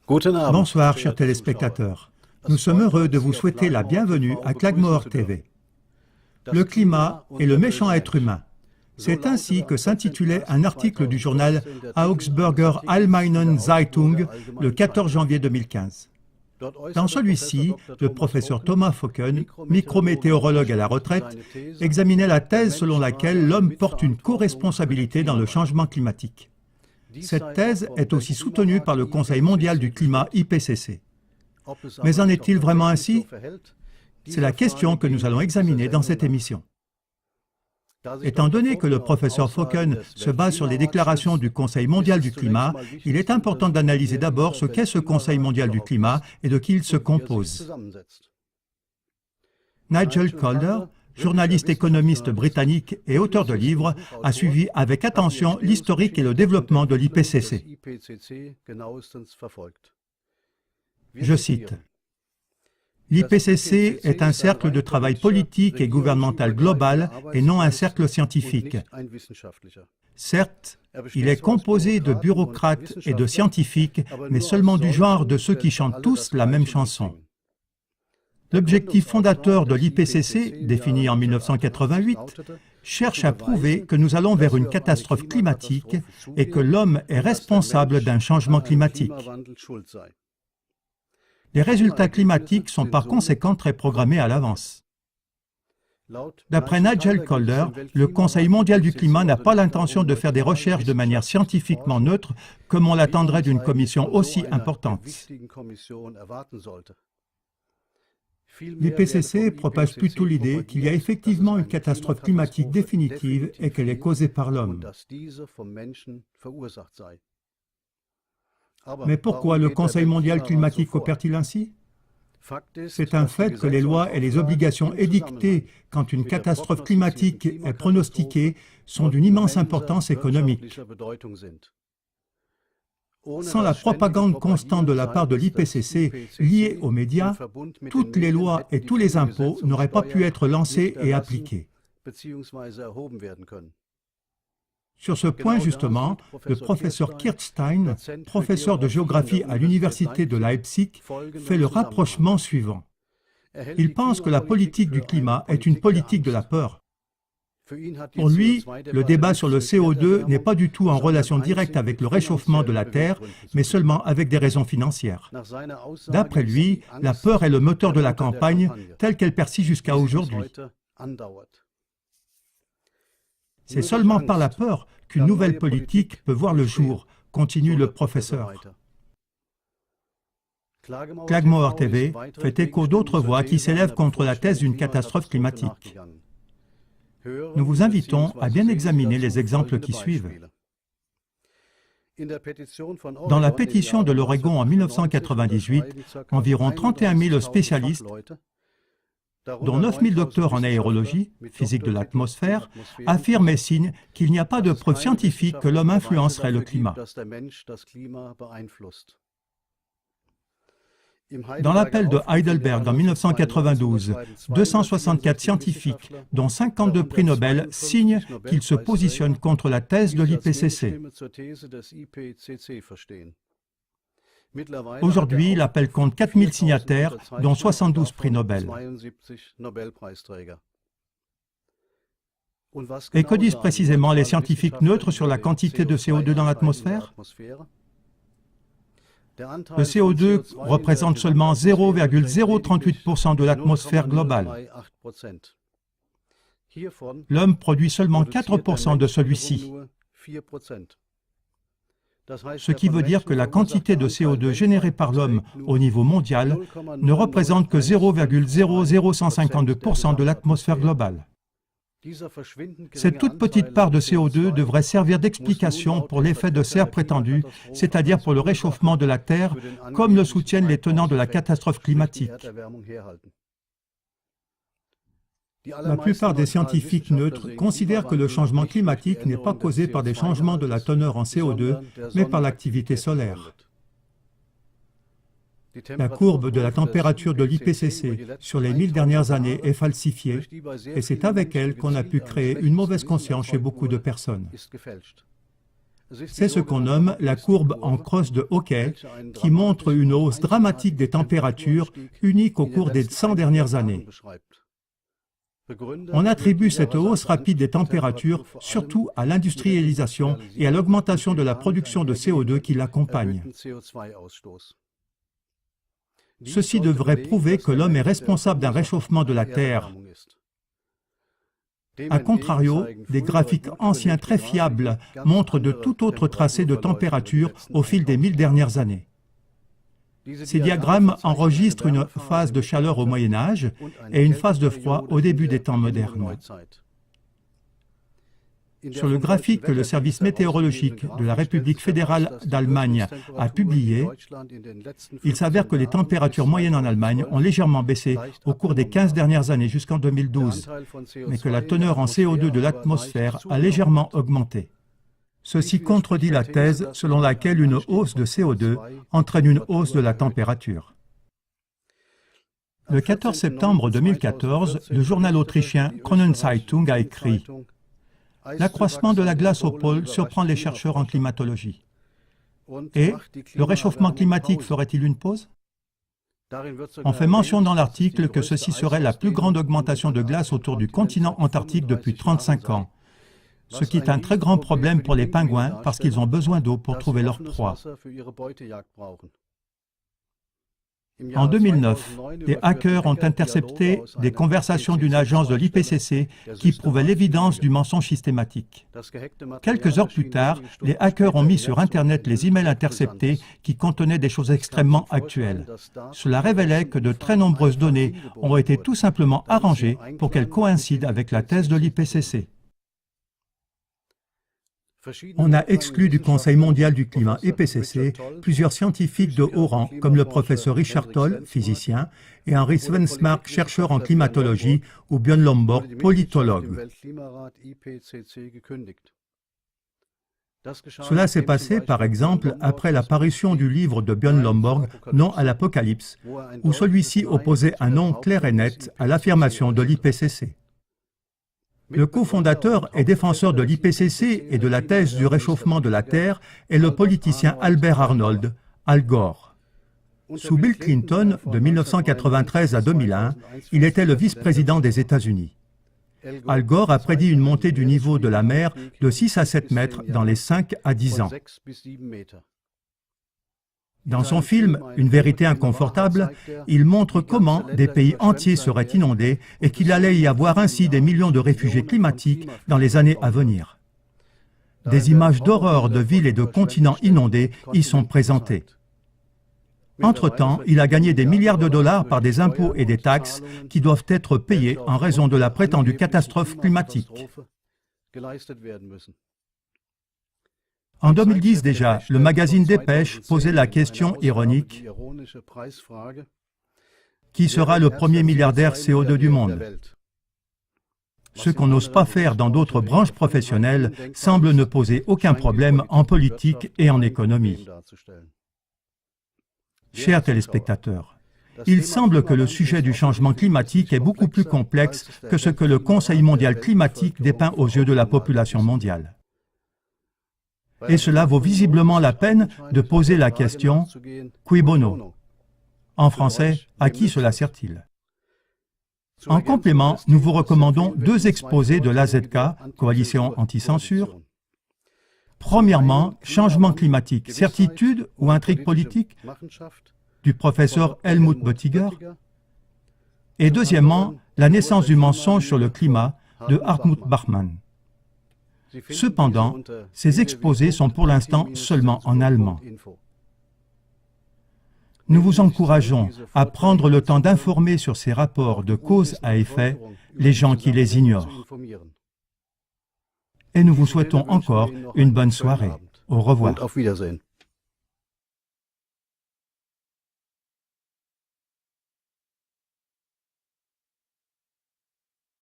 Bonsoir, chers téléspectateurs. Nous sommes heureux de vous souhaiter la bienvenue à Klagmauer TV. Le climat et le méchant être humain. C'est ainsi que s'intitulait un article du journal Augsburger Allgemeinen Zeitung le 14 janvier 2015. Dans celui-ci, le professeur Thomas Fokken, micrométéorologue à la retraite, examinait la thèse selon laquelle l'homme porte une co-responsabilité dans le changement climatique. Cette thèse est aussi soutenue par le Conseil mondial du climat IPCC. Mais en est-il vraiment ainsi? C'est la question que nous allons examiner dans cette émission. Étant donné que le professeur Fokken se base sur les déclarations du Conseil mondial du climat, il est important d'analyser d'abord ce qu'est ce Conseil mondial du climat et de qui il se compose. Nigel Calder, journaliste économiste britannique et auteur de livres, a suivi avec attention l'historique et le développement de l'IPCC. Je cite. L'IPCC est un cercle de travail politique et gouvernemental global et non un cercle scientifique. Certes, il est composé de bureaucrates et de scientifiques, mais seulement du genre de ceux qui chantent tous la même chanson. L'objectif fondateur de l'IPCC, défini en 1988, cherche à prouver que nous allons vers une catastrophe climatique et que l'homme est responsable d'un changement climatique. Les résultats climatiques sont par conséquent très programmés à l'avance. D'après Nigel Calder, le Conseil mondial du climat n'a pas l'intention de faire des recherches de manière scientifiquement neutre, comme on l'attendrait d'une commission aussi importante. L'IPCC propage plutôt l'idée qu'il y a effectivement une catastrophe climatique définitive et qu'elle est causée par l'homme. Mais pourquoi le Conseil mondial climatique opère-t-il ainsi? C'est un fait que les lois et les obligations édictées quand une catastrophe climatique est pronostiquée sont d'une immense importance économique. Sans la propagande constante de la part de l'IPCC liée aux médias, toutes les lois et tous les impôts n'auraient pas pu être lancés et appliqués. Sur ce point, justement, le professeur Kirstein, professeur de géographie à l'université de Leipzig, fait le rapprochement suivant. Il pense que la politique du climat est une politique de la peur. Pour lui, le débat sur le CO2 n'est pas du tout en relation directe avec le réchauffement de la Terre, mais seulement avec des raisons financières. D'après lui, la peur est le moteur de la campagne, telle qu'elle persiste jusqu'à aujourd'hui. C'est seulement par la peur qu'une nouvelle politique peut voir le jour, continue le professeur. Klagmauer TV fait écho d'autres voix qui s'élèvent contre la thèse d'une catastrophe climatique. Nous vous invitons à bien examiner les exemples qui suivent. Dans la pétition de l'Oregon en 1998, environ 31 000 spécialistes, dont 9 000 docteurs en aérologie, physique de l'atmosphère, affirment et signent qu'il n'y a pas de preuve scientifique que l'homme influencerait le climat. Dans l'appel de Heidelberg en 1992, 264 scientifiques, dont 52 prix Nobel, signent qu'ils se positionnent contre la thèse de l'IPCC. Aujourd'hui, l'appel compte 4 000 signataires, dont 72 prix Nobel. Et que disent précisément les scientifiques neutres sur la quantité de CO2 dans l'atmosphère? Le CO2 représente seulement 0,038% de l'atmosphère globale. L'homme produit seulement 4% de celui-ci. Ce qui veut dire que la quantité de CO2 générée par l'homme au niveau mondial ne représente que 0,00152% de l'atmosphère globale. Cette toute petite part de CO2 devrait servir d'explication pour l'effet de serre prétendu, c'est-à-dire pour le réchauffement de la Terre, comme le soutiennent les tenants de la catastrophe climatique. La plupart des scientifiques neutres considèrent que le changement climatique n'est pas causé par des changements de la teneur en CO2, mais par l'activité solaire. La courbe de la température de l'IPCC sur les 1000 dernières années est falsifiée et c'est avec elle qu'on a pu créer une mauvaise conscience chez beaucoup de personnes. C'est ce qu'on nomme la courbe en crosse de Hawkey, qui montre une hausse dramatique des températures unique au cours des 100 dernières années. On attribue cette hausse rapide des températures surtout à l'industrialisation et à l'augmentation de la production de CO2 qui l'accompagne. Ceci devrait prouver que l'homme est responsable d'un réchauffement de la Terre. A contrario, des graphiques anciens très fiables montrent de tout autre tracé de température au fil des 1000 dernières années. Ces diagrammes enregistrent une phase de chaleur au Moyen Âge et une phase de froid au début des temps modernes. Sur le graphique que le service météorologique de la République fédérale d'Allemagne a publié, il s'avère que les températures moyennes en Allemagne ont légèrement baissé au cours des 15 dernières années jusqu'en 2012, mais que la teneur en CO2 de l'atmosphère a légèrement augmenté. Ceci contredit la thèse selon laquelle une hausse de CO2 entraîne une hausse de la température. Le 14 septembre 2014, le journal autrichien Kronenzeitung a écrit « L'accroissement de la glace au pôle surprend les chercheurs en climatologie. Et le réchauffement climatique ferait-il une pause ?» On fait mention dans l'article que ceci serait la plus grande augmentation de glace autour du continent antarctique depuis 35 ans. Ce qui est un très grand problème pour les pingouins parce qu'ils ont besoin d'eau pour trouver leur proie. En 2009, des hackers ont intercepté des conversations d'une agence de l'IPCC qui prouvaient l'évidence du mensonge systématique. Quelques heures plus tard, les hackers ont mis sur Internet les emails interceptés qui contenaient des choses extrêmement actuelles. Cela révélait que de très nombreuses données ont été tout simplement arrangées pour qu'elles coïncident avec la thèse de l'IPCC. On a exclu du Conseil mondial du climat IPCC plusieurs scientifiques de haut rang, comme le professeur Richard Toll, physicien, et Henry Svensmark, chercheur en climatologie, ou Björn Lomborg, politologue. Cela s'est passé, par exemple, après la parution du livre de Björn Lomborg, Non à l'Apocalypse, où celui-ci opposait un non clair et net à l'affirmation de l'IPCC. Le cofondateur et défenseur de l'IPCC et de la thèse du réchauffement de la Terre est le politicien Albert Arnold, Al Gore. Sous Bill Clinton, de 1993 à 2001, il était le vice-président des États-Unis. Al Gore a prédit une montée du niveau de la mer de 6 à 7 mètres dans les 5 à 10 ans. Dans son film « Une vérité inconfortable », il montre comment des pays entiers seraient inondés et qu'il allait y avoir ainsi des millions de réfugiés climatiques dans les années à venir. Des images d'horreur de villes et de continents inondés y sont présentées. Entre-temps, il a gagné des milliards de dollars par des impôts et des taxes qui doivent être payés en raison de la prétendue catastrophe climatique. En 2010 déjà, le magazine Dépêche posait la question ironique « Qui sera le premier milliardaire CO2 du monde ?» Ce qu'on n'ose pas faire dans d'autres branches professionnelles semble ne poser aucun problème en politique et en économie. Chers téléspectateurs, il semble que le sujet du changement climatique est beaucoup plus complexe que ce que le Conseil mondial climatique dépeint aux yeux de la population mondiale. Et cela vaut visiblement la peine de poser la question « Cui bono ?» En français, à qui cela sert-il? En complément, nous vous recommandons 2 exposés de l'AZK, Coalition Anti-Censure. Premièrement, Changement climatique, certitude ou intrigue politique, du professeur Helmut Böttiger. Et deuxièmement, La naissance du mensonge sur le climat, de Hartmut Bachmann. Cependant, ces exposés sont pour l'instant seulement en allemand. Nous vous encourageons à prendre le temps d'informer sur ces rapports de cause à effet les gens qui les ignorent. Et nous vous souhaitons encore une bonne soirée. Au revoir.